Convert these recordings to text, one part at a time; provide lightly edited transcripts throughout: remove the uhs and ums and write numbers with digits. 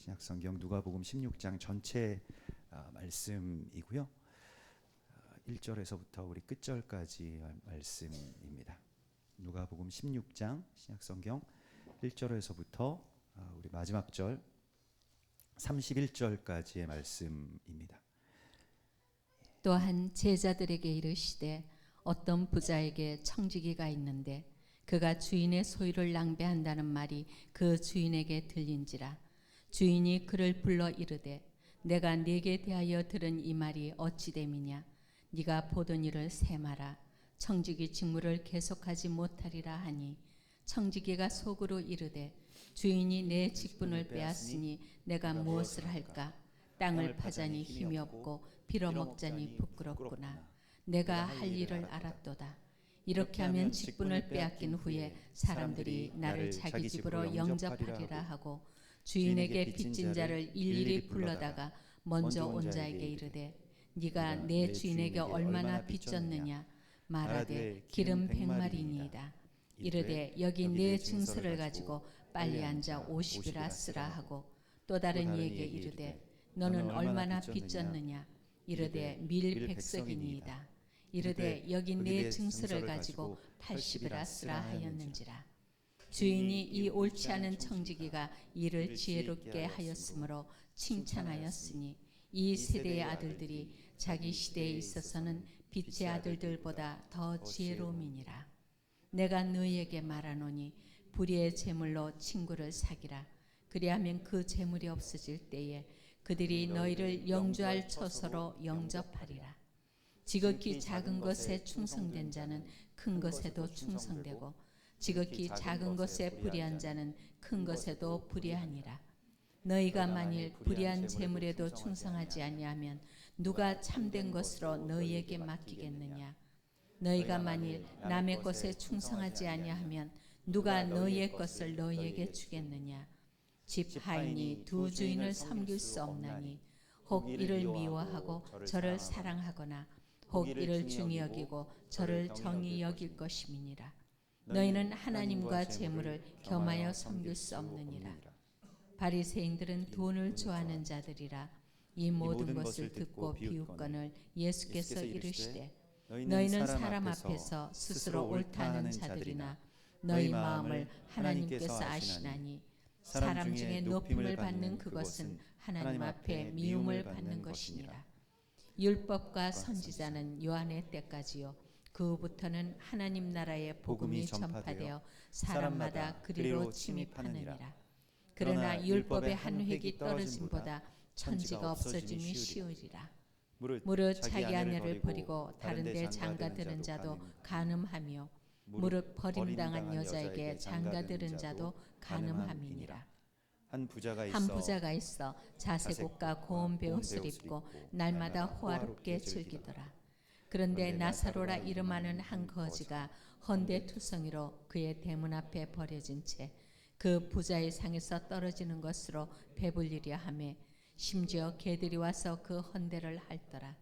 신약성경 누가복음 16장 전체 말씀이고요. 1절에서부터 우리 끝절까지 말씀입니다. 누가복음 16장 신약성경 1절에서부터 우리 마지막 절 31절까지의 말씀입니다. 또한 제자들에게 이르시되 어떤 부자에게 청지기가 있는데 그가 주인의 소유를 낭비한다는 말이 그 주인에게 들린지라. 주인이 그를 불러 이르되 내가 네게 대하여 들은 이 말이 어찌 됨이냐. 네가 보던 일을 세마라. 청지기 직무를 계속하지 못하리라 하니 청지기가 속으로 이르되 주인이 내 직분을 빼앗으니 내가 무엇을 할까. 땅을 파자니 힘이 없고 빌어먹자니 부끄럽구나. 내가 할 일을 알았도다. 이렇게 하면 직분을 빼앗긴 후에 사람들이 나를 자기 집으로 영접하리라 하고 주인에게 빚진 자를 일일이 불러다가 먼저 온 자에게 이르되 네가 내 주인에게 얼마나 빚졌느냐. 말하되 기름 100마리니이다. 이르되 여기 내 증서를 가지고 빨리 앉아 50이라 쓰라 하고 또 다른 이에게 이르되 너는 얼마나 빚졌느냐. 이르되 밀 100석이니이다. 이르되 여기 내 증서를 가지고 80이라 쓰라 하였는지라. 주인이 이 옳지 않은 청지기가 이를 지혜롭게 하였으므로 칭찬하였으니 이 세대의 아들들이 자기 시대에 있어서는 빛의 아들들보다 더 지혜로움이니라. 내가 너희에게 말하노니 불의의 재물로 친구를 사기라. 그리하면 그 재물이 없어질 때에 그들이 너희를 영주할 처소로 영접하리라. 지극히 작은 것에 충성된 자는 큰 것에도 충성되고 지극히 작은 것에 불의한 자는 큰 것에도 불의하니라. 너희가 만일 불의한 재물에도 충성하지 아니하면 누가 참된 것으로 너희에게 맡기겠느냐. 너희가 만일 남의 것에 충성하지 아니하면 누가 너희의 것을 너희에게 주겠느냐. 집 하인이 두 주인을 섬길 수 없나니 혹 이를 미워하고 저를 사랑하거나 혹 이를 중히 여기고 저를 정히 여길 것임이니라. 너희는 하나님과 재물을 겸하여 섬길 수 없느니라. 바리새인들은 돈을 좋아하는 자들이라. 이 모든 것을 듣고 비웃거늘 예수께서 이르시되 너희는 사람 앞에서 스스로 옳다는 자들이나 너희 마음을 하나님께서 아시나니 사람 중에 높임을 받는 그것은 하나님 앞에 미움을 받는 것이니라. 율법과 선지자는 요한의 때까지요 그 후부터는 하나님 나라의 복음이 전파되어 사람마다 그리로 침입하느니라. 그러나 율법의 한 획이 떨어짐보다 천지가 없어짐이 쉬우리라. 무릇 자기 아내를 버리고 다른 데 장가드는 자도 간음하며 무릇 버림당한 여자에게 장가들은 자도 간음함이니라. 한 부자가 있어 자색옷과 고운 베옷을 입고 날마다 호화롭게 즐기더라. 그런데 나사로라 이름하는 한 거지가 헌데투성이로 그의 대문 앞에 버려진 채 그 부자의 상에서 떨어지는 것으로 배불리려 하며 심지어 개들이 와서 그 헌데를 핥더라.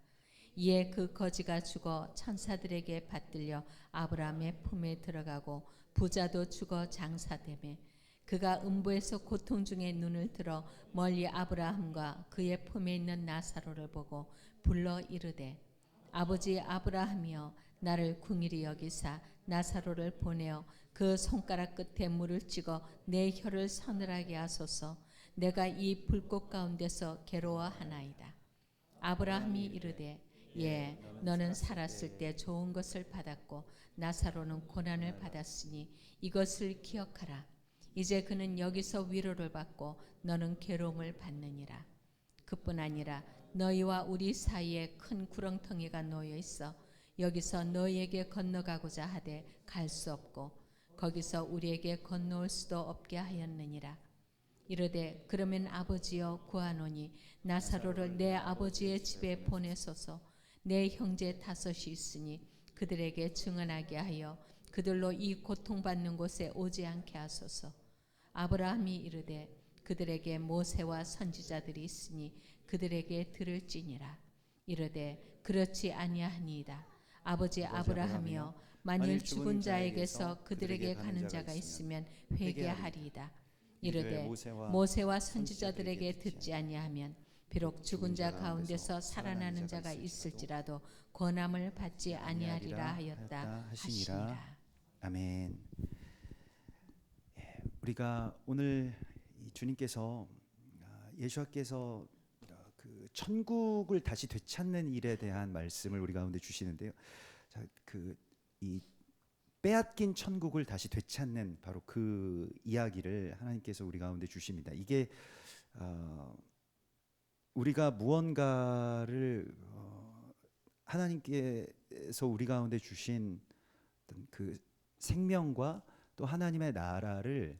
이에 그 거지가 죽어 천사들에게 받들려 아브라함의 품에 들어가고 부자도 죽어 장사되매 그가 음부에서 고통 중에 눈을 들어 멀리 아브라함과 그의 품에 있는 나사로를 보고 불러 이르되 아버지 아브라함이여 나를 궁일이 여기사 나사로를 보내어 그 손가락 끝에 물을 찍어 내 혀를 서늘하게 하소서. 내가 이 불꽃 가운데서 괴로워하나이다. 아브라함이 이르되 예 너는 살았을 때 좋은 것을 받았고 나사로는 고난을 받았으니 이것을 기억하라. 이제 그는 여기서 위로를 받고 너는 괴로움을 받느니라. 그뿐 아니라 너희와 우리 사이에 큰 구렁텅이가 놓여 있어 여기서 너희에게 건너가고자 하되 갈 수 없고 거기서 우리에게 건너올 수도 없게 하였느니라. 이르되 그러면 아버지여 구하노니 나사로를 내 아버지의 집에 보내소서. 내 형제 5이 있으니 그들에게 증언하게 하여 그들로 이 고통받는 곳에 오지 않게 하소서. 아브라함이 이르되 그들에게 모세와 선지자들이 있으니 그들에게 들을지니라. 이르되 그렇지 아니하니이다. 아버지 아브라함이여 만일 죽은 자에게서 그들에게 가는 자가 있으면 회개하리이다. 이르되 모세와 선지자들에게 듣지 아니하면 비록 죽은 자 가운데서 살아나는 자가 있을지라도 권함을 받지 아니하리라 하였다 하시니라. 아멘. 우리가 오늘 주님께서 예수께서 그 천국을 다시 되찾는 일에 대한 말씀을 우리 가운데 주시는데요. 자, 이 빼앗긴 천국을 다시 되찾는 바로 그 이야기를 하나님께서 우리 가운데 주십니다. 이게 우리가 무언가를 하나님께서 우리 가운데 주신 그 생명과 또 하나님의 나라를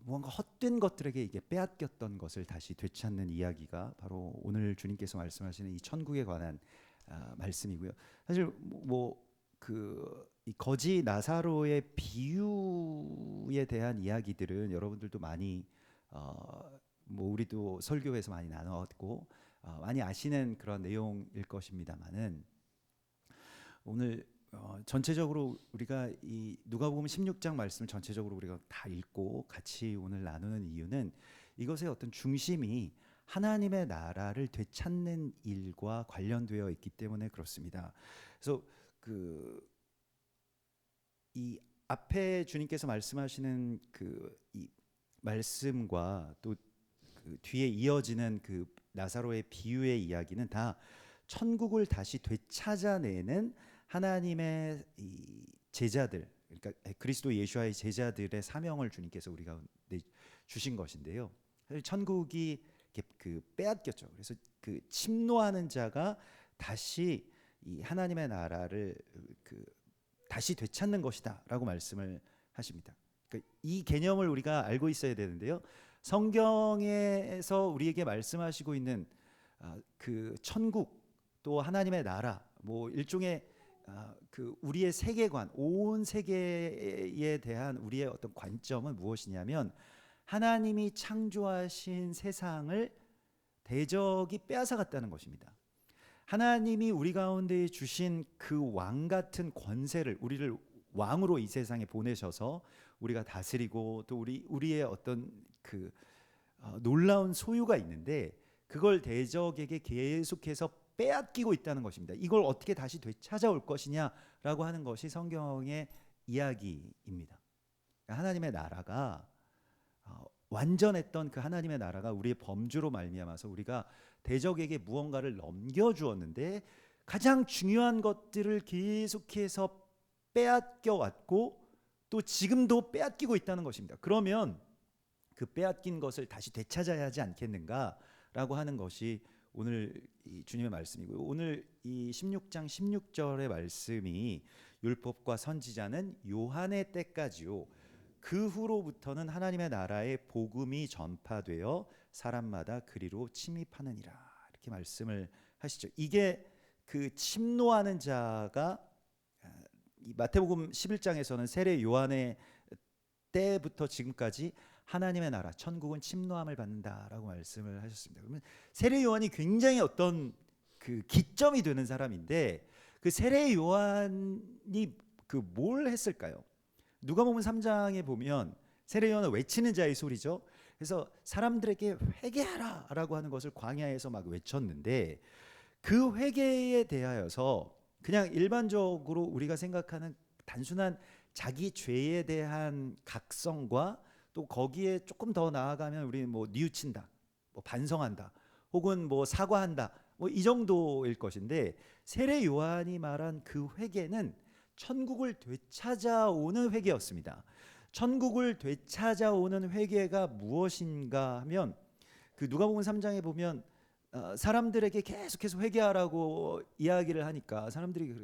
무언가 헛된 것들에게 이게 빼앗겼던 것을 다시 되찾는 이야기가 바로 오늘 주님께서 말씀하시는 이 천국에 관한 말씀이고요. 사실 이 거지 나사로의 비유에 대한 이야기들은 여러분들도 많이 우리도 설교에서 많이 나눴고 많이 아시는 그런 내용일 것입니다만은 오늘 전체적으로 우리가 이 누가복음 16장 말씀을 전체적으로 우리가 다 읽고 같이 오늘 나누는 이유는 이것의 어떤 중심이 하나님의 나라를 되찾는 일과 관련되어 있기 때문에 그렇습니다. 그래서 이 앞에 주님께서 말씀하시는 이 말씀과 또 그 뒤에 이어지는 그 나사로의 비유의 이야기는 다 천국을 다시 되찾아내는 하나님의 이 제자들, 그러니까 그리스도 예수와의 제자들의 사명을 주님께서 우리가 주신 것인데요. 사실 천국이 빼앗겼죠. 그래서 그 침노하는 자가 다시 이 하나님의 나라를 다시 되찾는 것이다라고 말씀을 하십니다. 그러니까 이 개념을 우리가 알고 있어야 되는데요. 성경에서 우리에게 말씀하시고 있는 그 천국 또 하나님의 나라 일종의 우리의 세계관, 온 세계에 대한 우리의 어떤 관점은 무엇이냐면 하나님이 창조하신 세상을 대적이 빼앗아갔다는 것입니다. 하나님이 우리 가운데 주신 그 왕 같은 권세를 우리를 왕으로 이 세상에 보내셔서 우리가 다스리고 또 우리의 어떤 놀라운 소유가 있는데 그걸 대적에게 계속해서 빼앗기고 있다는 것입니다. 이걸 어떻게 다시 되찾아올 것이냐라고 하는 것이 성경의 이야기입니다. 하나님의 나라가 완전했던 그 하나님의 나라가 우리의 범주로 말미암아서 우리가 대적에게 무언가를 넘겨주었는데 가장 중요한 것들을 계속해서 빼앗겨 왔고 또 지금도 빼앗기고 있다는 것입니다. 그러면 그 빼앗긴 것을 다시 되찾아야 하지 않겠는가라고 하는 것이 오늘 이 주님의 말씀이고요. 오늘 이 16장 16절의 말씀이 율법과 선지자는 요한의 때까지요. 그 후로부터는 하나님의 나라의 복음이 전파되어 사람마다 그리로 침입하느니라. 이렇게 말씀을 하시죠. 이게 그 침노하는 자가 이 마태복음 11장에서는 세례 요한의 때부터 지금까지 하나님의 나라, 천국은 침노함을 받는다라고 말씀을 하셨습니다. 그러면 세례 요한이 굉장히 어떤 그 기점이 되는 사람인데 그 세례 요한이 뭘 했을까요? 누가복음 3장에 보면 세례 요한은 외치는 자의 소리죠. 그래서 사람들에게 회개하라라고 하는 것을 광야에서 막 외쳤는데 그 회개에 대하여서 그냥 일반적으로 우리가 생각하는 단순한 자기 죄에 대한 각성과 또 거기에 조금 더 나아가면 우리 뉘우친다, 반성한다, 혹은 사과한다, 이 정도일 것인데 세례 요한이 말한 그 회개는 천국을 되찾아오는 회개였습니다. 천국을 되찾아오는 회개가 무엇인가 하면 그 누가복음 3장에 보면 사람들에게 계속해서 회개하라고 이야기를 하니까 사람들이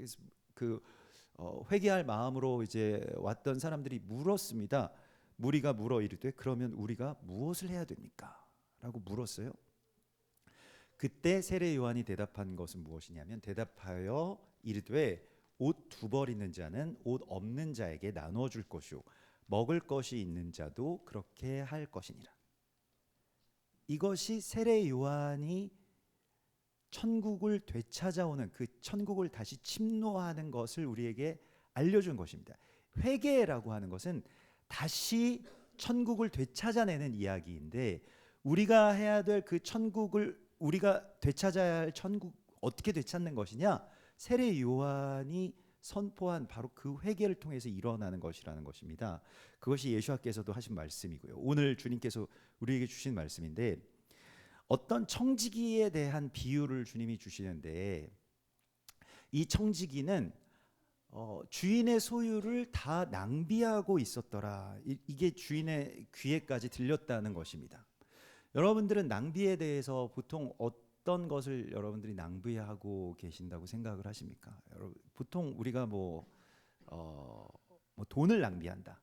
회개할 마음으로 이제 왔던 사람들이 물었습니다. 무리가 물어 이르되 그러면 우리가 무엇을 해야 됩니까? 라고 물었어요. 그때 세례 요한이 대답한 것은 무엇이냐면 대답하여 이르되 옷 두 벌 있는 자는 옷 없는 자에게 나누어 줄 것이요 먹을 것이 있는 자도 그렇게 할 것이니라. 이것이 세례 요한이 천국을 되찾아오는 그 천국을 다시 침노하는 것을 우리에게 알려준 것입니다. 회개라고 하는 것은 다시 천국을 되찾아내는 이야기인데 우리가 해야 될 그 천국을 우리가 되찾아야 할 천국 어떻게 되찾는 것이냐? 세례 요한이 선포한 바로 그 회개를 통해서 일어나는 것이라는 것입니다. 그것이 예수님께서도 하신 말씀이고요. 오늘 주님께서 우리에게 주신 말씀인데 어떤 청지기에 대한 비유를 주님이 주시는데 이 청지기는 주인의 소유를 다 낭비하고 있었더라. 이게 주인의 귀에까지 들렸다는 것입니다. 여러분들은 낭비에 대해서 보통 어떤 것을 여러분들이 낭비하고 계신다고 생각을 하십니까? 보통 우리가 뭐 돈을 낭비한다.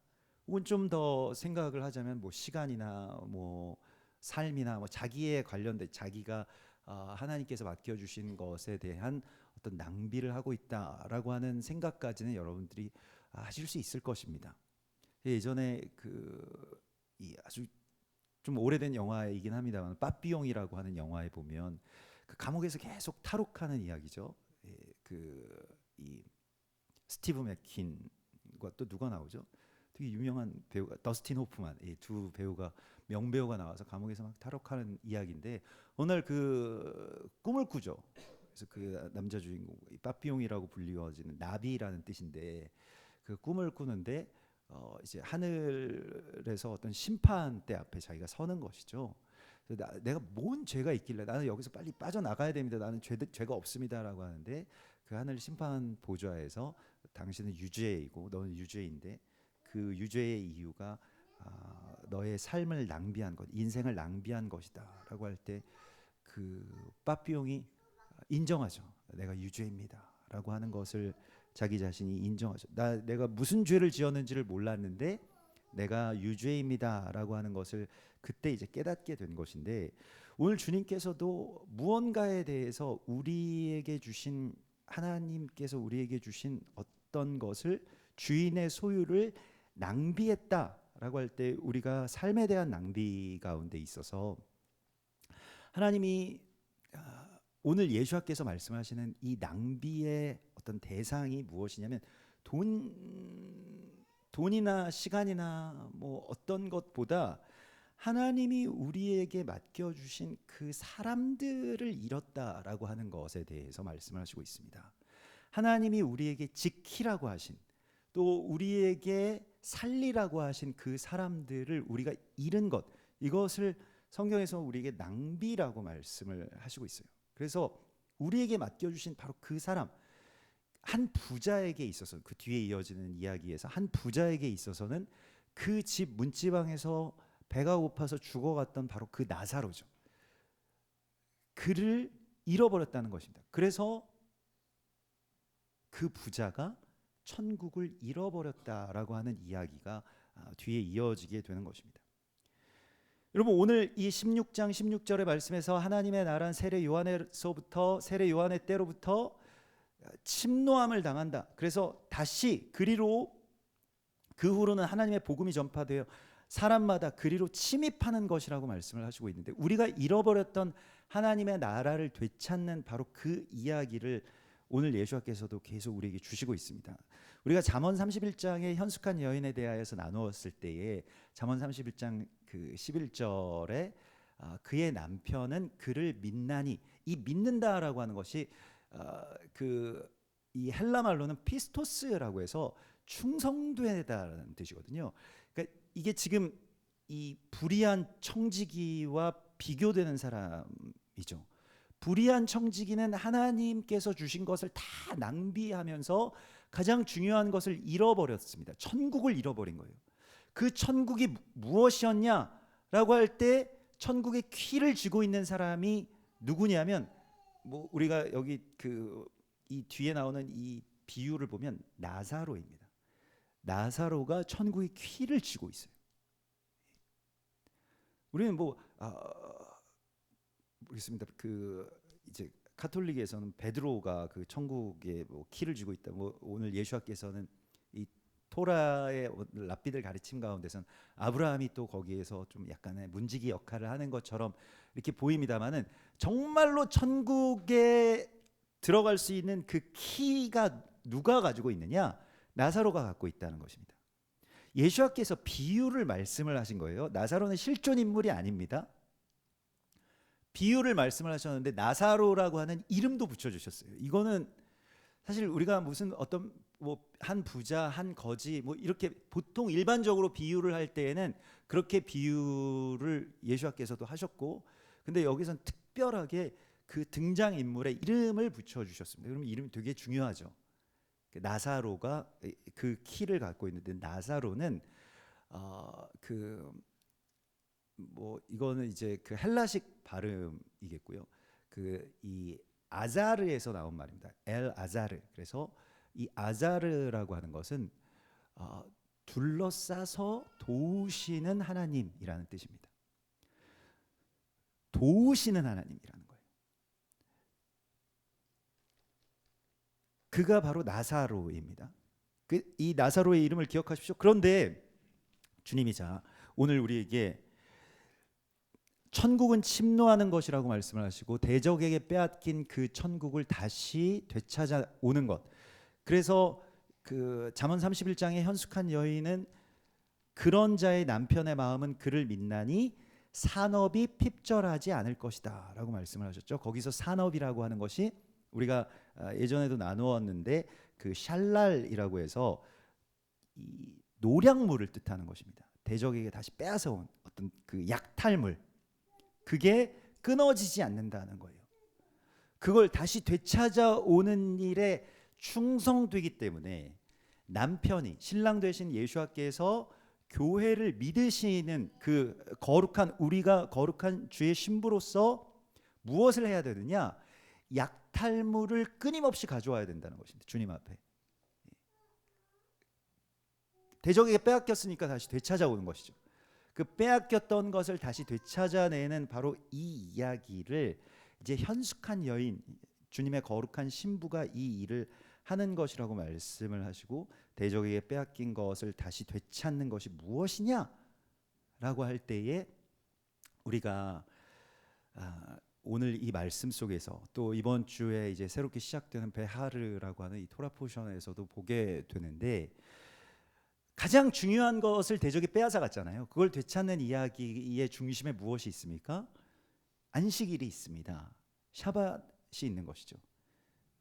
혹은 좀 더 생각을 하자면 뭐 시간이나 뭐 삶이나 뭐 자기에 관련된 자기가 하나님께서 맡겨주신 것에 대한 어떤 낭비를 하고 있다라고 하는 생각까지는 여러분들이 하실 수 있을 것입니다. 예전에 이 아주 좀 오래된 영화이긴 합니다만 빠삐용이라고 하는 영화에 보면 그 감옥에서 계속 탈옥하는 이야기죠. 이 스티브 맥킨과 또 누가 나오죠? 되게 유명한 배우가 더스틴 호프만, 이 두 배우가 명배우가 나와서 감옥에서 막 탈옥하는 이야기인데 어느 날 그 꿈을 꾸죠. 그래서 그 남자 주인공 이 빠삐용이라고 불리워지는 나비라는 뜻인데 그 꿈을 꾸는데 이제 하늘에서 어떤 심판대 앞에 자기가 서는 것이죠. 그래서 내가 뭔 죄가 있길래 나는 여기서 빨리 빠져나가야 됩니다. 나는 죄가 없습니다라고 하는데 그 하늘 심판 보좌에서 당신은 유죄이고 너는 유죄인데 그 유죄의 이유가 너의 삶을 낭비한 것, 인생을 낭비한 것이다라고 할 때 그 빠삐용이 인정하죠. 내가 유죄입니다라고 하는 것을 자기 자신이 인정하죠. 내가 무슨 죄를 지었는지를 몰랐는데 내가 유죄입니다라고 하는 것을 그때 이제 깨닫게 된 것인데 오늘 주님께서도 무언가에 대해서 하나님께서 우리에게 주신 어떤 것을 주인의 소유를 낭비했다라고 할 때 우리가 삶에 대한 낭비 가운데 있어서 하나님이 오늘 예수님께서 말씀하시는 이 낭비의 어떤 대상이 무엇이냐면 돈이나 시간이나 뭐 어떤 것보다 하나님이 우리에게 맡겨주신 그 사람들을 잃었다라고 하는 것에 대해서 말씀을 하시고 있습니다. 하나님이 우리에게 지키라고 하신 또 우리에게 살리라고 하신 그 사람들을 우리가 잃은 것, 이것을 성경에서 우리에게 낭비라고 말씀을 하시고 있어요. 그래서 우리에게 맡겨주신 바로 그 사람, 한 부자에게 있어서 그 뒤에 이어지는 이야기에서 한 부자에게 있어서는 그 집 문지방에서 배가 고파서 죽어갔던 바로 그 나사로죠. 그를 잃어버렸다는 것입니다. 그래서 그 부자가 천국을 잃어버렸다라고 하는 이야기가 뒤에 이어지게 되는 것입니다. 여러분 오늘 이 16장 16절의 말씀에서 하나님의 나라는 세례 요한의 때로부터 침노함을 당한다. 그래서 다시 그 후로는 하나님의 복음이 전파되어 사람마다 그리로 침입하는 것이라고 말씀을 하시고 있는데 우리가 잃어버렸던 하나님의 나라를 되찾는 바로 그 이야기를 오늘 예수님께서도 계속 우리에게 주시고 있습니다. 우리가 잠언 31장의 현숙한 여인에 대하여서 나누었을 때에 잠언 31장 그 11절에 그의 남편은 그를 믿나니, 이 믿는다라고 하는 것이 이 헬라 말로는 피스토스라고 해서 충성되다라는 뜻이거든요. 그러니까 이게 지금 이 불의한 청지기와 비교되는 사람이죠. 불의한 청지기는 하나님께서 주신 것을 다 낭비하면서 가장 중요한 것을 잃어버렸습니다. 천국을 잃어버린 거예요. 그 천국이 무엇이었냐라고 할 때 천국의 키를 쥐고 있는 사람이 누구냐면 뭐 우리가 여기 이 뒤에 나오는 이 비유를 보면 나사로입니다. 나사로가 천국의 키를 쥐고 있어요. 우리는 모르겠습니다. 이제 카톨릭에서는 베드로가 그 천국의 키를 쥐고 있다. 오늘 예수님께서는 이 토라의 랍비들 가르침 가운데서는 아브라함이 또 거기에서 좀 약간의 문지기 역할을 하는 것처럼 이렇게 보입니다만은 정말로 천국에 들어갈 수 있는 그 키가 누가 가지고 있느냐? 나사로가 갖고 있다는 것입니다. 예수와께서 비유를 말씀을 하신 거예요. 나사로는 실존 인물이 아닙니다. 비유를 말씀을 하셨는데 나사로라고 하는 이름도 붙여주셨어요. 이거는 사실 우리가 무슨 어떤 뭐 한 부자, 한 거지 뭐 이렇게 보통 일반적으로 비유를 할 때에는 그렇게 비유를 예수와께서도 하셨고, 근데 여기선 특별하게 그 등장 인물의 이름을 붙여주셨습니다. 그러면 이름이 되게 중요하죠. 나사로가 그 키를 갖고 있는데, 나사로는 그 뭐 이거는 이제 그 헬라식 발음이겠고요. 그 이 아자르에서 나온 말입니다. 엘 아자르. 그래서 이 아자르라고 하는 것은 둘러싸서 도우시는 하나님이라는 뜻입니다. 도우시는 하나님이라는 거예요. 그가 바로 나사로입니다. 이 나사로의 이름을 기억하십시오. 그런데 주님이 자 오늘 우리에게 천국은 침노하는 것이라고 말씀을 하시고, 대적에게 빼앗긴 그 천국을 다시 되찾아오는 것. 그래서 그 잠언 31장의 현숙한 여인은 그런 자의 남편의 마음은 그를 믿나니 산업이 핍절하지 않을 것이다 라고 말씀을 하셨죠. 거기서 산업이라고 하는 것이 우리가 예전에도 나누었는데 그 샬랄이라고 해서 이 노량물을 뜻하는 것입니다. 대적에게 다시 빼앗아온 어떤 그 약탈물, 그게 끊어지지 않는다는 거예요. 그걸 다시 되찾아오는 일에 충성되기 때문에 남편이, 신랑 되신 예수와께서 교회를 믿으시는 그 거룩한, 우리가 거룩한 주의 신부로서 무엇을 해야 되느냐? 약탈물을 끊임없이 가져와야 된다는 것입니다. 주님 앞에. 대적에게 빼앗겼으니까 다시 되찾아오는 것이죠. 그 빼앗겼던 것을 다시 되찾아내는 바로 이 이야기를 이제 현숙한 여인, 주님의 거룩한 신부가 이 일을 하는 것이라고 말씀을 하시고, 대적에게 빼앗긴 것을 다시 되찾는 것이 무엇이냐? 라고 할 때에 우리가 오늘 이 말씀 속에서 또 이번 주에 이제 새롭게 시작되는 베하르라고 하는 이 토라 포션에서도 보게 되는데, 가장 중요한 것을 대적이 빼앗아 갔잖아요. 그걸 되찾는 이야기의 중심에 무엇이 있습니까? 안식일이 있습니다. 샤밧이 있는 것이죠.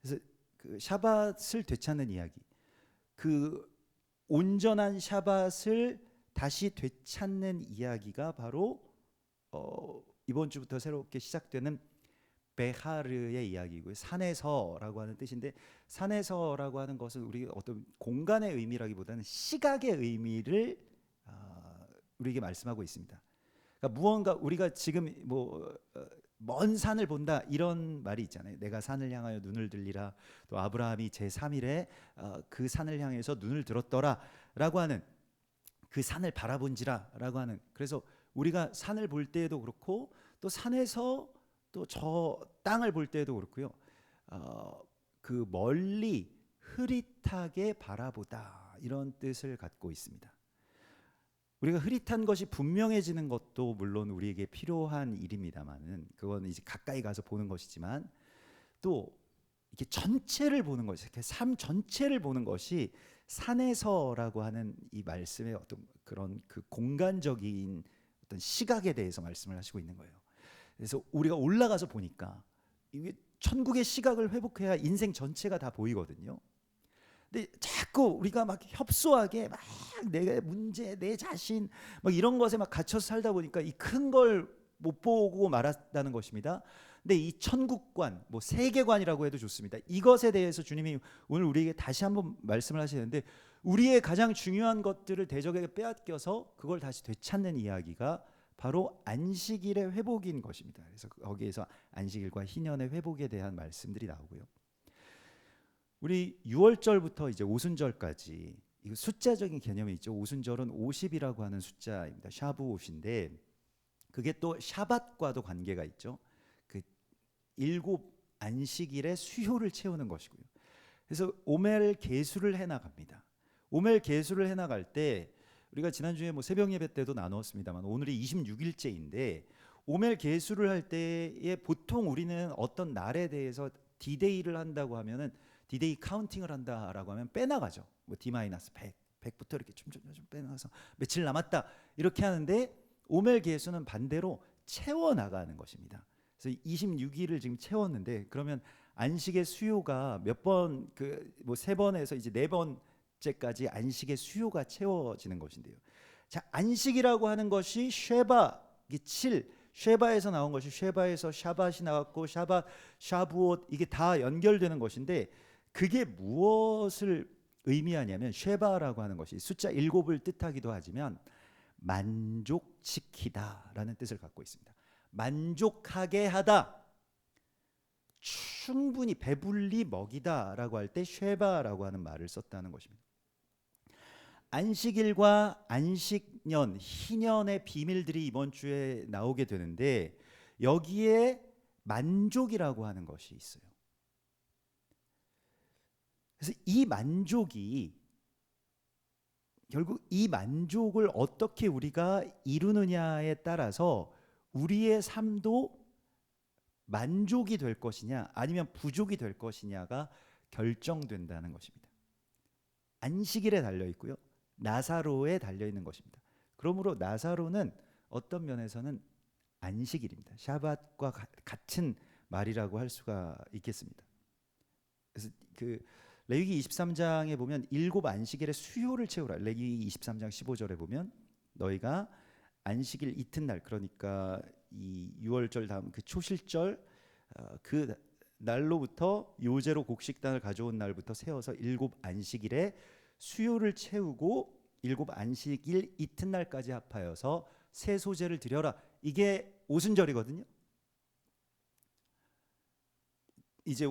그래서 그 샤밧을 되찾는 이야기, 그 온전한 샤밧을 다시 되찾는 이야기가 바로 이번 주부터 새롭게 시작되는 베하르의 이야기고요. 산에서라고 하는 뜻인데, 산에서라고 하는 것은 우리 어떤 공간의 의미라기보다는 시각의 의미를 우리에게 말씀하고 있습니다. 그러니까 무언가 우리가 지금 먼 산을 본다 이런 말이 있잖아요. 내가 산을 향하여 눈을 들리라. 또 아브라함이 제3일에 그 산을 향해서 눈을 들었더라라고 하는, 그 산을 바라본지라라고 하는. 그래서 우리가 산을 볼 때에도 그렇고, 또 산에서 또 저 땅을 볼 때에도 그렇고요. 그 멀리 흐릿하게 바라보다, 이런 뜻을 갖고 있습니다. 우리가 흐릿한 것이 분명해지는 것도 물론 우리에게 필요한 일입니다만은, 그건 이제 가까이 가서 보는 것이지만, 또 이렇게 전체를 보는 것이, 이렇게 삶 전체를 보는 것이 산에서라고 하는 이 말씀의 어떤 그런 그 공간적인 어떤 시각에 대해서 말씀을 하시고 있는 거예요. 그래서 우리가 올라가서 보니까 이게 천국의 시각을 회복해야 인생 전체가 다 보이거든요. 근데 자꾸 우리가 막 협소하게 막 내 문제, 내 자신 막 이런 것에 막 갇혀서 살다 보니까 이 큰 걸 못 보고 말았다는 것입니다. 근데 이 천국관, 뭐 세계관이라고 해도 좋습니다. 이것에 대해서 주님이 오늘 우리에게 다시 한번 말씀을 하시는데, 우리의 가장 중요한 것들을 대적에게 빼앗겨서 그걸 다시 되찾는 이야기가 바로 안식일의 회복인 것입니다. 그래서 거기에서 안식일과 희년의 회복에 대한 말씀들이 나오고요. 우리 6월절부터 이제 오순절까지, 이거 숫자적인 개념이 있죠. 오순절은 50이라고 하는 숫자입니다. 샤브옷인데, 그게 또 샤밧과도 관계가 있죠. 그 7 안식일의 수효를 채우는 것이고요. 그래서 오멜 계수를 해 나갑니다. 오멜 계수를 해 나갈 때, 우리가 지난주에 뭐 새벽 예배 때도 나누었습니다만, 오늘이 26일째인데 오멜 계수를 할 때에 보통 우리는 어떤 날에 대해서 디데이를 한다고 하면은, 디데이 카운팅을 한다라고 하면 빼나가죠. 뭐 D-100, 백부터 이렇게 좀 빼놔서 며칠 남았다 이렇게 하는데 오멜 계수는 반대로 채워 나가는 것입니다. 그래서 26일을 지금 채웠는데 그러면 안식의 수요가 몇 번 그 뭐 3번에서 이제 4번째까지 안식의 수요가 채워지는 것인데요. 자, 안식이라고 하는 것이 쉐바, 이게 7, 쉐바에서 나온 것이 쉐바에서 샤밧이 나왔고 샤밧, 샤부옷 이게 다 연결되는 것인데 그게 무엇을 의미하냐면 쉐바라고 하는 것이 숫자 7을 뜻하기도 하지만 만족시키다라는 뜻을 갖고 있습니다. 만족하게 하다, 충분히 배불리 먹이다라고 할 때 쉐바라고 하는 말을 썼다는 것입니다. 안식일과 안식년, 희년의 비밀들이 이번 주에 나오게 되는데 여기에 만족이라고 하는 것이 있어요. 그래서 이 만족이 결국 이 만족을 어떻게 우리가 이루느냐에 따라서 우리의 삶도 만족이 될 것이냐 아니면 부족이 될 것이냐가 결정된다는 것입니다. 안식일에 달려 있고요. 나사로에 달려 있는 것입니다. 그러므로 나사로는 어떤 면에서는 안식일입니다. 샤밧과 같은 말이라고 할 수가 있겠습니다. 그래서 그 레위기 23장에 보면 7 안식일의 수요를 채우라. 레위기 23장 15절에 보면 너희가 안식일 이튿날 그러니까 이 6월절 다음 그 초실절 그 날로부터 요제로 곡식단을 가져온 날부터 세워서 7 안식일에 수요를 채우고 7 안식일 이튿날까지 합하여서 새 소재를 드려라. 이게 오순절이거든요. 이제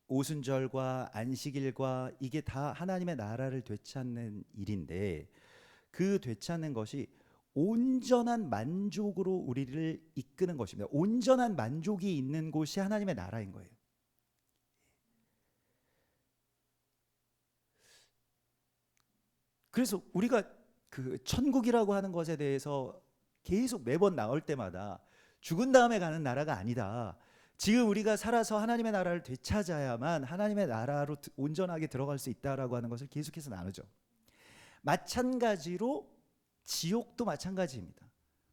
오순절과 안식일과 이게 다 하나님의 나라를 되찾는 일인데 그 되찾는 것이 온전한 만족으로 우리를 이끄는 것입니다. 온전한 만족이 있는 곳이 하나님의 나라인 거예요. 그래서 우리가 그 천국이라고 하는 것에 대해서 계속 매번 나올 때마다 죽은 다음에 가는 나라가 아니다. 지금 우리가 살아서 하나님의 나라를 되찾아야만 하나님의 나라로 온전하게 들어갈 수 있다라고 하는 것을 계속해서 나누죠. 마찬가지로 지옥도 마찬가지입니다.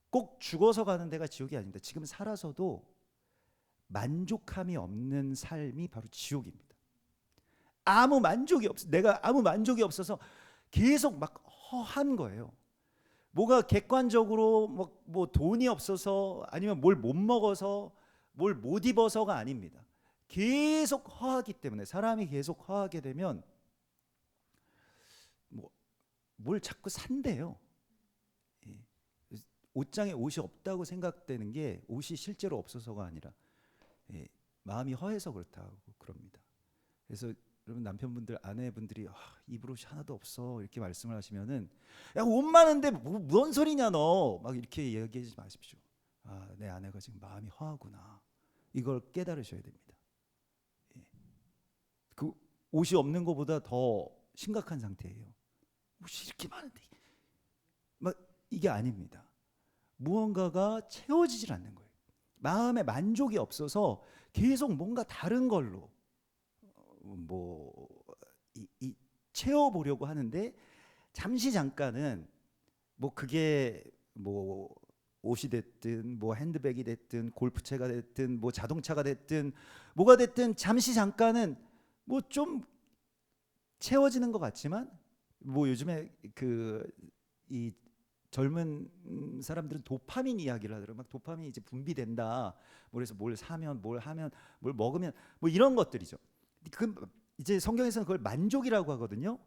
꼭 죽어서 가는 데가 지옥이 아닙니다. 지금 살아서도 만족함이 없는 삶이 바로 지옥입니다. 내가 아무 만족이 없어서 계속 막 허한 거예요. 뭐가 객관적으로 뭐 돈이 없어서 아니면 뭘 못 먹어서 뭘 못 입어서가 아닙니다. 계속 허하기 때문에 사람이 계속 허하게 되면 뭘 자꾸 산대요. 옷장에 옷이 없다고 생각되는 게 옷이 실제로 없어서가 아니라 마음이 허해서 그렇다고 그럽니다. 그래서 여러분 남편분들 아내분들이 입을 옷이 하나도 없어 이렇게 말씀을 하시면은 야 옷 많은데 뭔 소리냐 너 막 이렇게 얘기하지 마십시오. 내 아내가 지금 마음이 허하구나. 이걸 깨달으셔야 됩니다. 그 옷이 없는 것보다 더 심각한 상태예요. 옷이 이렇게 많은데 막 이게 아닙니다. 무언가가 채워지질 않는 거예요. 마음에 만족이 없어서 계속 뭔가 다른 걸로 채워보려고 하는데 잠시 잠깐은 그게 옷이 됐든 핸드백이 됐든 골프채가 됐든 자동차가 됐든 뭐가 됐든 잠시 잠깐은 좀 채워지는 것 같지만 요즘에 이 젊은 사람들은 도파민 이야기를 하더라고요. 막 도파민이 이제 분비된다. 그래서 뭘 사면 뭘 하면 뭘 먹으면 이런 것들이죠. 이제 성경에서는 그걸 만족이라고 하거든요.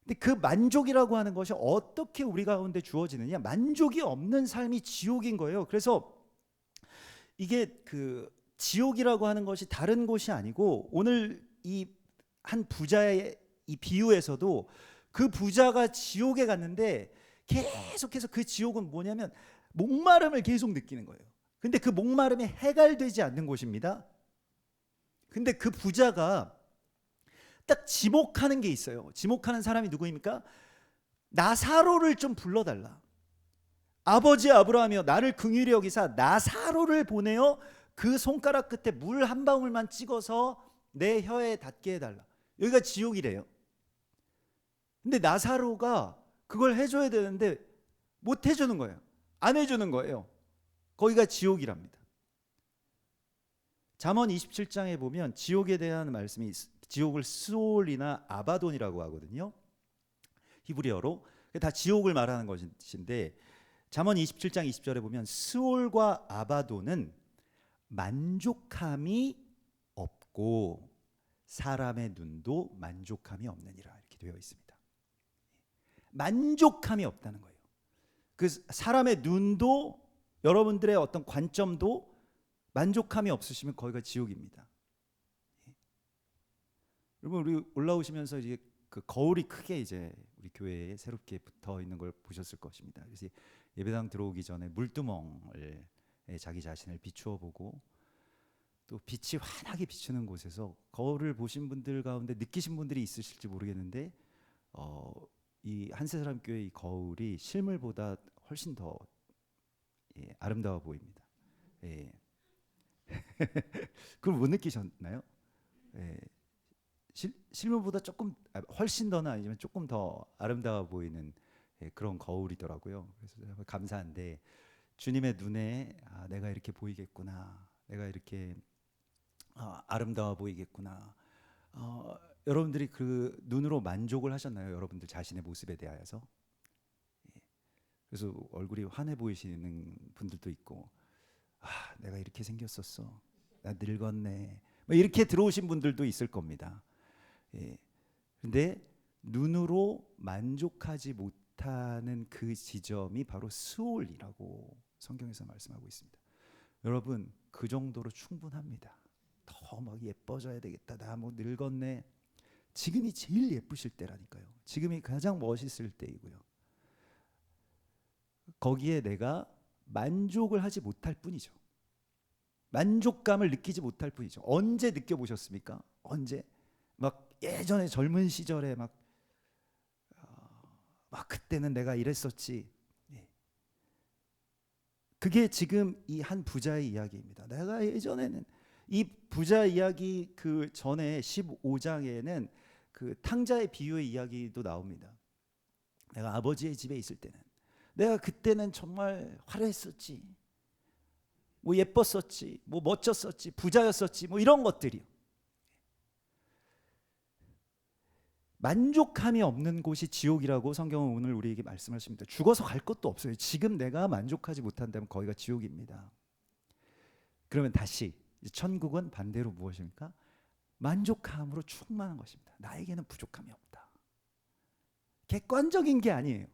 근데 그 만족이라고 하는 것이 어떻게 우리 가운데 주어지느냐? 만족이 없는 삶이 지옥인 거예요. 그래서 이게 지옥이라고 하는 것이 다른 곳이 아니고 오늘 이 한 부자의 이 비유에서도 그 부자가 지옥에 갔는데 계속해서 그 지옥은 뭐냐면 목마름을 계속 느끼는 거예요. 근데 그 목마름이 해결되지 않는 곳입니다. 근데 그 부자가 딱 지목하는 게 있어요. 지목하는 사람이 누구입니까? 나사로를 좀 불러달라. 아버지 아브라함이여 나를 긍휼히 여기사 나사로를 보내어 그 손가락 끝에 물 한 방울만 찍어서 내 혀에 닿게 해달라. 여기가 지옥이래요. 근데 나사로가 그걸 해줘야 되는데 못 해주는 거예요. 안 해주는 거예요. 거기가 지옥이랍니다. 잠언 27장에 보면 지옥에 대한 말씀이, 지옥을 스올이나 아바돈이라고 하거든요. 히브리어로. 다 지옥을 말하는 것인데, 잠언 27장 20절에 보면 스올과 아바돈은 만족함이 없고 사람의 눈도 만족함이 없느니라, 이렇게 되어 있습니다. 만족함이 없다는 거예요. 그 사람의 눈도, 여러분들의 어떤 관점도 만족함이 없으시면 거기가 지옥입니다. 여러분, 우리 올라오시면서 이제 그 거울이 크게 이제 우리 교회에 새롭게 붙어 있는 걸 보셨을 것입니다. 그래서 예배당 들어오기 전에 물두멍을 자기 자신을 비추어 보고, 또 빛이 환하게 비추는 곳에서 거울을 보신 분들 가운데 느끼신 분들이 있으실지 모르겠는데, 이 한세사람교회 이 거울이 실물보다 훨씬 더 아름다워 보입니다. 그걸 못 느끼셨나요? 실물보다 조금, 훨씬 더는 아니지만 조금 더 아름다워 보이는 그런 거울이더라고요. 그래서 감사한데, 주님의 눈에 내가 이렇게 보이겠구나, 내가 이렇게 아름다워 보이겠구나. 여러분들이 그 눈으로 만족을 하셨나요? 여러분들 자신의 모습에 대하여서. 그래서 얼굴이 환해 보이시는 분들도 있고, 내가 이렇게 생겼었어, 나 늙었네, 뭐 이렇게 들어오신 분들도 있을 겁니다. 근데 눈으로 만족하지 못하는 그 지점이 바로 스올이라고 성경에서 말씀하고 있습니다. 여러분, 그 정도로 충분합니다. 더 막 예뻐져야 되겠다, 나 뭐 늙었네. 지금이 제일 예쁘실 때라니까요. 지금이 가장 멋있을 때이고요. 거기에 내가 만족을 하지 못할 뿐이죠. 만족감을 느끼지 못할 뿐이죠. 언제 느껴보셨습니까? 언제? 막 예전에 젊은 시절에 막 그때는 내가 이랬었지. 그게 지금 이 한 부자의 이야기입니다. 내가 예전에는, 이 부자 이야기 그 전에 15장에는 그 탕자의 비유의 이야기도 나옵니다. 내가 아버지의 집에 있을 때는, 내가 그때는 정말 화려했었지, 뭐 예뻤었지, 뭐 멋졌었지, 부자였었지, 뭐 이런 것들이요. 만족함이 없는 곳이 지옥이라고 성경은 오늘 우리에게 말씀하십니다. 죽어서 갈 것도 없어요. 지금 내가 만족하지 못한다면 거기가 지옥입니다. 그러면 다시 천국은 반대로 무엇입니까? 만족함으로 충만한 것입니다. 나에게는 부족함이 없다. 객관적인 게 아니에요.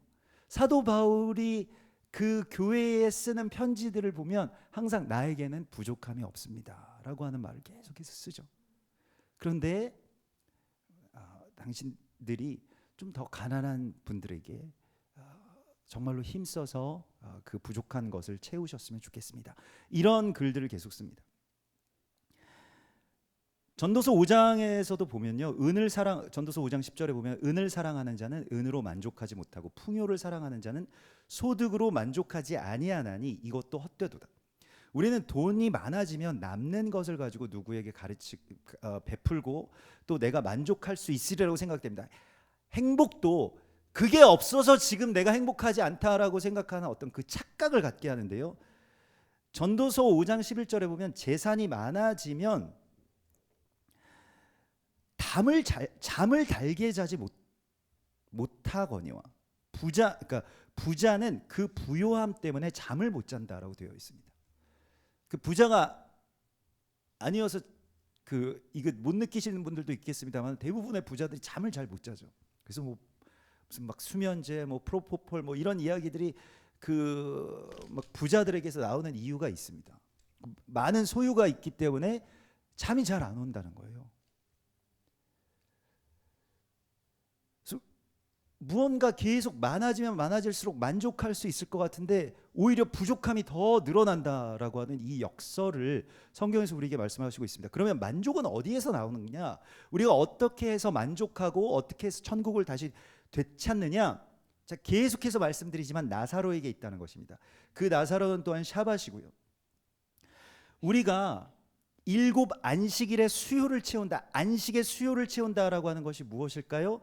사도 바울이 그 교회에 쓰는 편지들을 보면 항상 나에게는 부족함이 없습니다 라고 하는 말을 계속해서 쓰죠. 그런데 당신들이 좀 더 가난한 분들에게 정말로 힘써서 그 부족한 것을 채우셨으면 좋겠습니다. 이런 글들을 계속 씁니다. 전도서 5장에서도 보면요, 전도서 5장 10절에 보면 은을 사랑하는 자는 은으로 만족하지 못하고 풍요를 사랑하는 자는 소득으로 만족하지 아니하나니 이것도 헛되도다. 우리는 돈이 많아지면 남는 것을 가지고 누구에게 베풀고 또 내가 만족할 수 있으리라고 생각됩니다. 행복도 그게 없어서 지금 내가 행복하지 않다라고 생각하는 어떤 그 착각을 갖게 하는데요. 전도서 5장 11절에 보면 재산이 많아지면 잠을 달게 자지 못하거니와 그러니까 부자는 그 부요함 때문에 잠을 못 잔다라고 되어 있습니다. 그 부자가 아니어서 이거 못 느끼시는 분들도 있겠습니다만 대부분의 부자들이 잠을 잘 못 자죠. 그래서 뭐 무슨 막 수면제, 뭐 프로포폴, 뭐 이런 이야기들이 막 부자들에게서 나오는 이유가 있습니다. 많은 소유가 있기 때문에 잠이 잘 안 온다는 거예요. 무언가 계속 많아지면 많아질수록 만족할 수 있을 것 같은데 오히려 부족함이 더 늘어난다라고 하는 이 역설을 성경에서 우리에게 말씀하시고 있습니다. 그러면 만족은 어디에서 나오느냐? 우리가 어떻게 해서 만족하고 어떻게 해서 천국을 다시 되찾느냐? 자, 계속해서 말씀드리지만 나사로에게 있다는 것입니다. 그 나사로는 또한 샤밧이고요. 우리가 7 안식일의 수요를 채운다, 안식의 수요를 채운다라고 하는 것이 무엇일까요?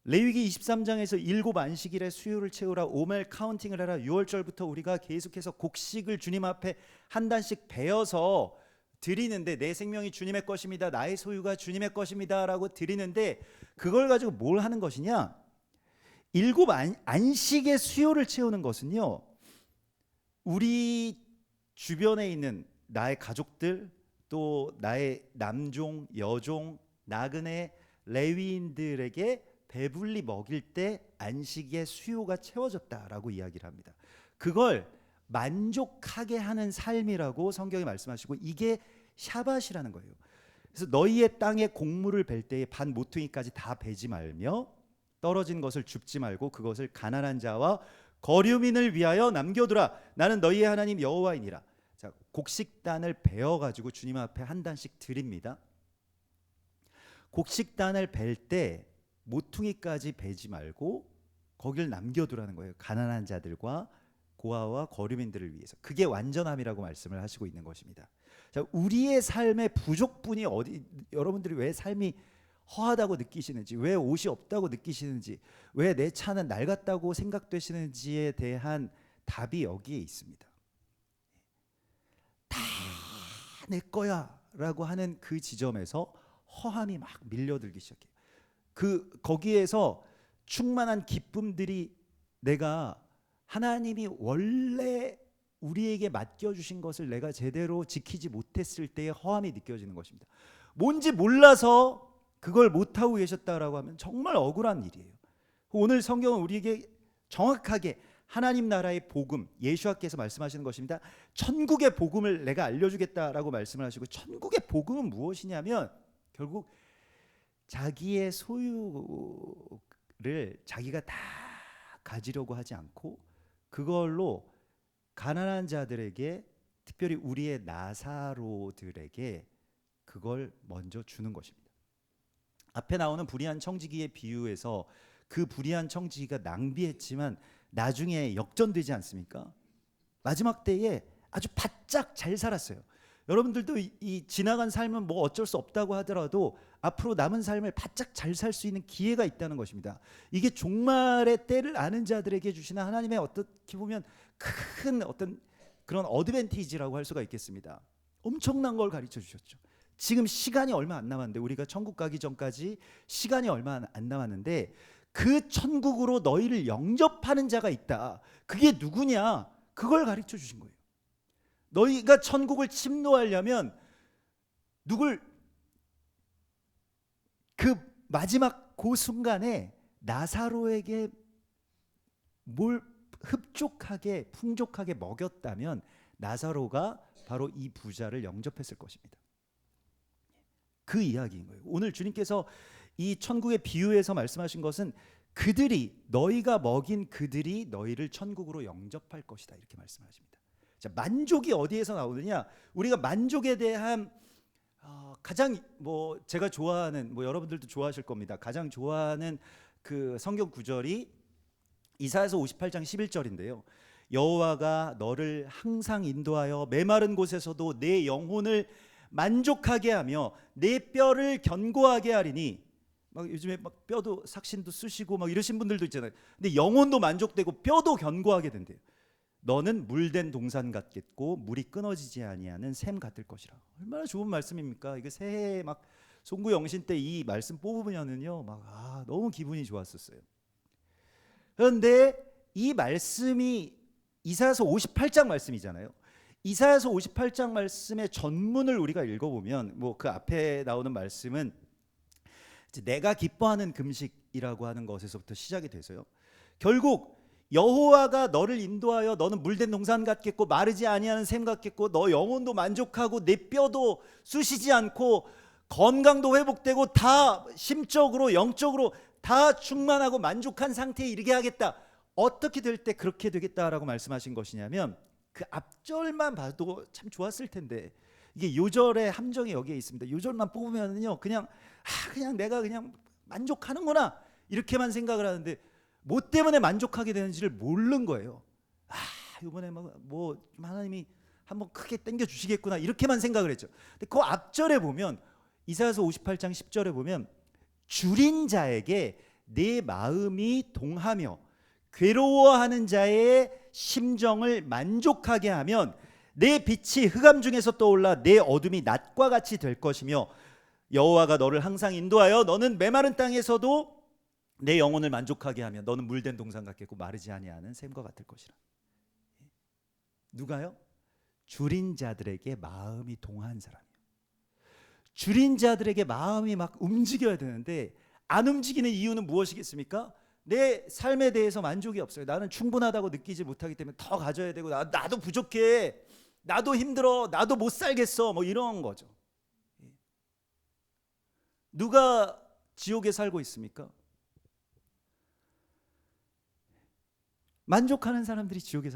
레위기 23장에서 7 안식일의 수요를 채우라, 오멜 카운팅을 해라. 6월절부터 우리가 계속해서 곡식을 주님 앞에 한 단씩 베어서 드리는데, 내 생명이 주님의 것입니다, 나의 소유가 주님의 것입니다 라고 드리는데, 그걸 가지고 뭘 하는 것이냐? 7 안식의 수요를 채우는 것은요, 우리 주변에 있는 나의 가족들, 또 나의 남종, 여종, 나그네, 레위인들에게 배불리 먹일 때 안식의 수요가 채워졌다라고 이야기를 합니다. 그걸 만족하게 하는 삶이라고 성경이 말씀하시고, 이게 샤밧이라는 거예요. 그래서 너희의 땅에 곡물을 벨 때에 반 모퉁이까지 다 베지 말며 떨어진 것을 줍지 말고 그것을 가난한 자와 거류민을 위하여 남겨두라. 나는 너희의 하나님 여호와이니라. 자, 곡식단을 베어 가지고 주님 앞에 한 단씩 드립니다. 곡식단을 벨 때 모퉁이까지 베지 말고 거길 남겨두라는 거예요. 가난한 자들과 고아와 거류민들을 위해서. 그게 완전함이라고 말씀을 하시고 있는 것입니다. 자, 우리의 삶의 부족분이 어디, 여러분들이 왜 삶이 허하다고 느끼시는지, 왜 옷이 없다고 느끼시는지, 왜 내 차는 낡았다고 생각되시는지에 대한 답이 여기에 있습니다. 다 내 거야 라고 하는 그 지점에서 허함이 막 밀려들기 시작해요. 거기에서 충만한 기쁨들이, 내가 하나님이 원래 우리에게 맡겨주신 것을 내가 제대로 지키지 못했을 때의 허함이 느껴지는 것입니다. 뭔지 몰라서 그걸 못하고 계셨다라고 하면 정말 억울한 일이에요. 오늘 성경은 우리에게 정확하게 하나님 나라의 복음, 예수와께서 말씀하시는 것입니다. 천국의 복음을 내가 알려주겠다라고 말씀을 하시고, 천국의 복음은 무엇이냐면 결국 자기의 소유를 자기가 다 가지려고 하지 않고 그걸로 가난한 자들에게, 특별히 우리의 나사로들에게 그걸 먼저 주는 것입니다. 앞에 나오는 불의한 청지기의 비유에서 그 불의한 청지기가 낭비했지만 나중에 역전되지 않습니까? 마지막 때에 아주 바짝 잘 살았어요. 여러분들도 이 지나간 삶은 뭐 어쩔 수 없다고 하더라도 앞으로 남은 삶을 바짝 잘 살 수 있는 기회가 있다는 것입니다. 이게 종말의 때를 아는 자들에게 주시는 하나님의 어떻게 보면 큰 어떤 그런 어드밴티지라고 할 수가 있겠습니다. 엄청난 걸 가르쳐 주셨죠. 지금 시간이 얼마 안 남았는데, 우리가 천국 가기 전까지 시간이 얼마 안 남았는데, 그 천국으로 너희를 영접하는 자가 있다. 그게 누구냐? 그걸 가르쳐 주신 거예요. 너희가 천국을 침노하려면 그 마지막 그 순간에 나사로에게 뭘 흡족하게 풍족하게 먹였다면 나사로가 바로 이 부자를 영접했을 것입니다. 그 이야기인 거예요. 오늘 주님께서 이 천국의 비유에서 말씀하신 것은 너희가 먹인 그들이 너희를 천국으로 영접할 것이다, 이렇게 말씀하십니다. 자, 만족이 어디에서 나오느냐? 우리가 만족에 대한 가장 제가 좋아하는, 여러분들도 좋아하실 겁니다. 가장 좋아하는 그 성경 구절이 이사야서 58장 11절인데요. 여호와가 너를 항상 인도하여 메마른 곳에서도 내 영혼을 만족하게 하며 내 뼈를 견고하게 하리니, 요즘에 뼈도 삭신도 쓰시고 이러신 분들도 있잖아요. 근데 영혼도 만족되고 뼈도 견고하게 된대요. 너는 물된 동산 같겠고 물이 끊어지지 아니하는 샘 같을 것이라. 얼마나 좋은 말씀입니까? 이게 새해 송구영신 때 이 말씀 뽑으면은요, 너무 기분이 좋았었어요. 그런데 이 말씀이 이사야서 58장 말씀이잖아요. 이사야서 58장 말씀의 전문을 우리가 읽어보면 그 앞에 나오는 말씀은 내가 기뻐하는 금식이라고 하는 것에서부터 시작이 돼서요. 결국 여호와가 너를 인도하여 너는 물된 동산 같겠고 마르지 아니하는 샘 같겠고 너 영혼도 만족하고 내 뼈도 쑤시지 않고 건강도 회복되고 다 심적으로 영적으로 다 충만하고 만족한 상태에 이르게 하겠다. 어떻게 될 때 그렇게 되겠다라고 말씀하신 것이냐면, 그 앞절만 봐도 참 좋았을 텐데, 이게 요절의 함정이 여기에 있습니다. 요절만 뽑으면은요, 그냥 내가 그냥 만족하는구나 이렇게만 생각을 하는데, 뭐 때문에 만족하게 되는지를 모르는 거예요. 이번에 하나님이 한번 크게 땡겨 주시겠구나 이렇게만 생각을 했죠. 근데 그 앞절에 보면, 이사야서 58장 10절에 보면, 줄인 자에게 내 마음이 동하며 괴로워하는 자의 심정을 만족하게 하면 내 빛이 흑암 중에서 떠올라 내 어둠이 낮과 같이 될 것이며 여호와가 너를 항상 인도하여 너는 메마른 땅에서도 내 영혼을 만족하게 하며 너는 물된 동산 같겠고 마르지 아니하는 샘과 같을 것이라. 누가요? 줄인 자들에게 마음이 동한 사람이에요. 줄인 자들에게 마음이 막 움직여야 되는데 안 움직이는 이유는 무엇이겠습니까? 내 삶에 대해서 만족이 없어요. 나는 충분하다고 느끼지 못하기 때문에 더 가져야 되고 나도 부족해, 나도 힘들어, 나도 못 살겠어, 뭐 이런 거죠. 누가 지옥에 살고 있습니까? 만족하는 사람들이 지옥에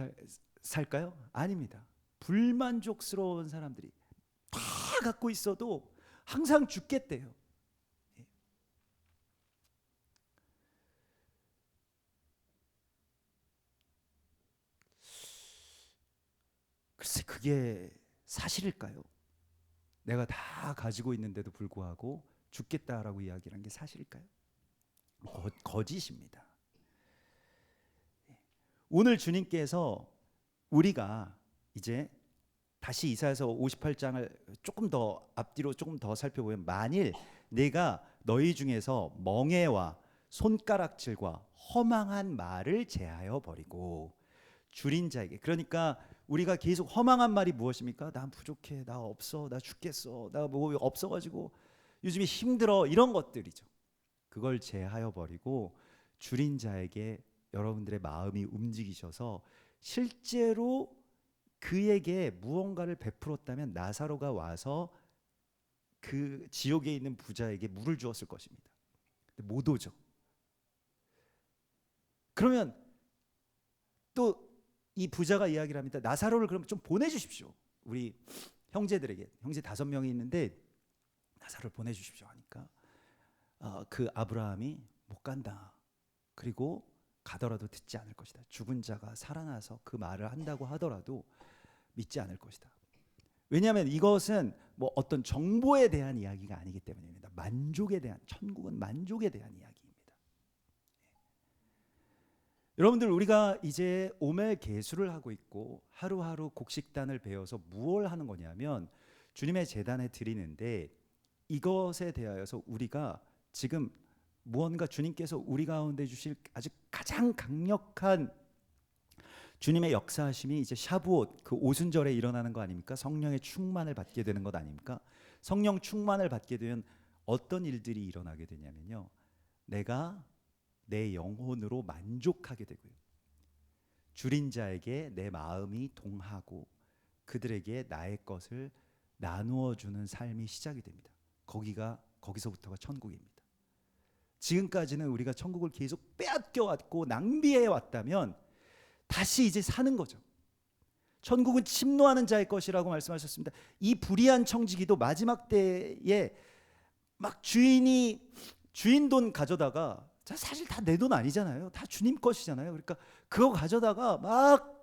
살까요? 아닙니다. 불만족스러운 사람들이 다 갖고 있어도 항상 죽겠대요. 글쎄 그게 사실일까요? 내가 다 가지고 있는데도 불구하고 죽겠다라고 이야기하는 게 사실일까요? 거짓입니다. 오늘 주님께서 우리가 이제 다시 이사야서 58장을 조금 더 앞뒤로 조금 더 살펴보면 만일 내가 너희 중에서 멍에와 손가락질과 허망한 말을 제하여 버리고 줄인 자에게, 그러니까 우리가 계속 허망한 말이 무엇입니까? 난 부족해, 나 없어, 나 죽겠어, 나 뭐 없어가지고 요즘에 힘들어, 이런 것들이죠. 그걸 제하여 버리고 줄인 자에게 여러분들의 마음이 움직이셔서 실제로 그에게 무언가를 베풀었다면 나사로가 와서 그 지옥에 있는 부자에게 물을 주었을 것입니다. 근데 못 오죠. 그러면 또 이 부자가 이야기를 합니다. 나사로를 그럼 좀 보내주십시오. 우리 형제들에게, 형제 5명이 있는데 나사로를 보내주십시오 하니까 그 아브라함이 못 간다. 그리고 가더라도 듣지 않을 것이다. 죽은 자가 살아나서 그 말을 한다고 하더라도 믿지 않을 것이다. 왜냐하면 이것은 뭐 어떤 정보에 대한 이야기가 아니기 때문입니다. 만족에 대한, 천국은 만족에 대한 이야기입니다. 여러분들, 우리가 이제 오멜개수를 하고 있고 하루하루 곡식단을 배워서 무엇을 하는 거냐면 주님의 제단에 드리는데, 이것에 대하여서 우리가 지금 무언가 주님께서 우리 가운데 주실 아주 가장 강력한 주님의 역사하심이 이제 샤부옷, 그 오순절에 일어나는 거 아닙니까? 성령의 충만을 받게 되는 것 아닙니까? 성령 충만을 받게 되면 어떤 일들이 일어나게 되냐면요, 내가 내 영혼으로 만족하게 되고요, 줄인 자에게 내 마음이 동하고 그들에게 나의 것을 나누어 주는 삶이 시작이 됩니다. 거기서부터가 천국입니다. 지금까지는 우리가 천국을 계속 빼앗겨 왔고 낭비해 왔다면 다시 이제 사는 거죠. 천국은 침노하는 자의 것이라고 말씀하셨습니다. 이 불의한 청지기도 마지막 때에 막 주인 돈 가져다가, 사실 다 내 돈 아니잖아요. 다 주님 것이잖아요. 그러니까 그거 가져다가 막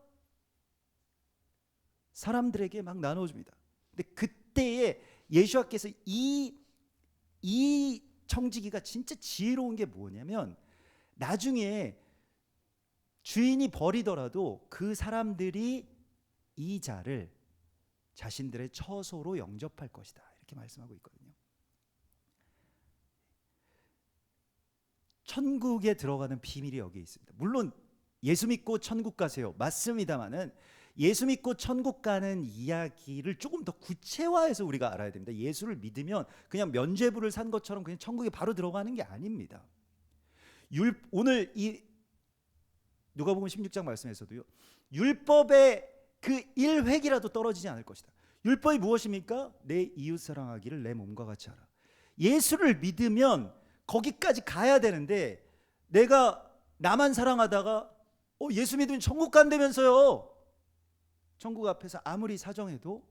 사람들에게 막 나눠줍니다. 근데 그때에 예수와께서 이 청지기가 진짜 지혜로운 게 뭐냐면, 나중에 주인이 버리더라도 그 사람들이 이 자를 자신들의 처소로 영접할 것이다, 이렇게 말씀하고 있거든요. 천국에 들어가는 비밀이 여기에 있습니다. 물론 예수 믿고 천국 가세요, 맞습니다만은 예수 믿고 천국 가는 이야기를 조금 더 구체화해서 우리가 알아야 됩니다. 예수를 믿으면 그냥 면죄부를 산 것처럼 그냥 천국에 바로 들어가는 게 아닙니다. 오늘 이 누가복음 16장 말씀에서도요, 율법의 그 1획이라도 떨어지지 않을 것이다. 율법이 무엇입니까? 내 이웃 사랑하기를 내 몸과 같이 하라. 예수를 믿으면 거기까지 가야 되는데, 내가 나만 사랑하다가 예수 믿으면 천국 간다면서요. 천국 앞에서 아무리 사정해도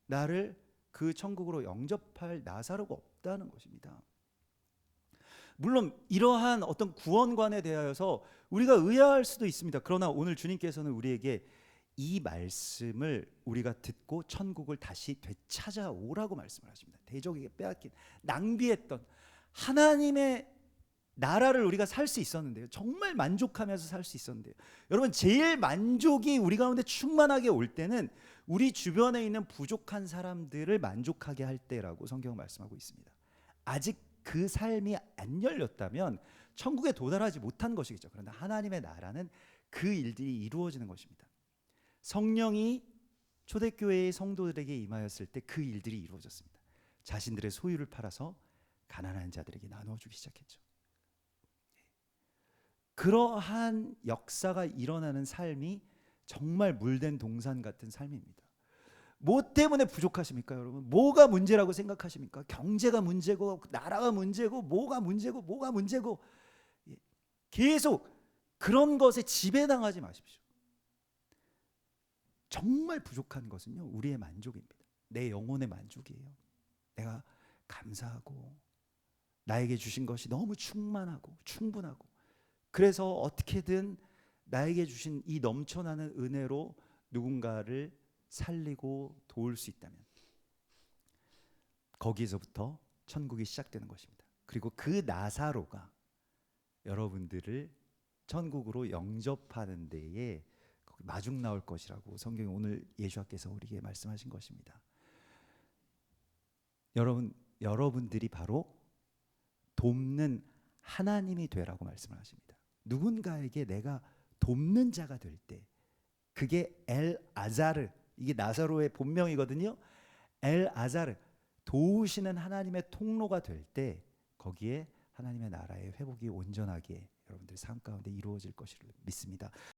나를 그 천국으로 영접할 나사로가 없다는 것입니다. 물론 이러한 어떤 구원관에 대하여서 우리가 의아할 수도 있습니다. 그러나 오늘 주님께서는 우리에게 이 말씀을 우리가 듣고 천국을 다시 되찾아오라고 말씀을 하십니다. 대적에게 빼앗긴, 낭비했던 하나님의 나라를 우리가 살 수 있었는데요. 정말 만족하면서 살 수 있었는데요. 여러분, 제일 만족이 우리 가운데 충만하게 올 때는 우리 주변에 있는 부족한 사람들을 만족하게 할 때라고 성경은 말씀하고 있습니다. 아직 그 삶이 안 열렸다면 천국에 도달하지 못한 것이겠죠. 그런데 하나님의 나라는 그 일들이 이루어지는 것입니다. 성령이 초대교회의 성도들에게 임하였을 때 그 일들이 이루어졌습니다. 자신들의 소유를 팔아서 가난한 자들에게 나눠주기 시작했죠. 그러한 역사가 일어나는 삶이 정말 물된 동산 같은 삶입니다. 뭐 때문에 부족하십니까, 여러분? 뭐가 문제라고 생각하십니까? 경제가 문제고, 나라가 문제고, 뭐가 문제고, 계속 그런 것에 지배당하지 마십시오. 정말 부족한 것은요, 우리의 만족입니다. 내 영혼의 만족이에요. 내가 감사하고 나에게 주신 것이 너무 충만하고 충분하고, 그래서 어떻게든 나에게 주신 이 넘쳐나는 은혜로 누군가를 살리고 도울 수 있다면 거기서부터 천국이 시작되는 것입니다. 그리고 그 나사로가 여러분들을 천국으로 영접하는 데에 마중 나올 것이라고 성경이 오늘 예수께서 우리에게 말씀하신 것입니다. 여러분들이 바로 돕는 하나님이 되라고 말씀을 하십니다. 누군가에게 내가 돕는 자가 될 때, 그게 엘 아자르, 이게 나사로의 본명이거든요. 엘 아자르, 도우시는 하나님의 통로가 될 때 거기에 하나님의 나라의 회복이 온전하게 여러분들의 삶 가운데 이루어질 것을 믿습니다.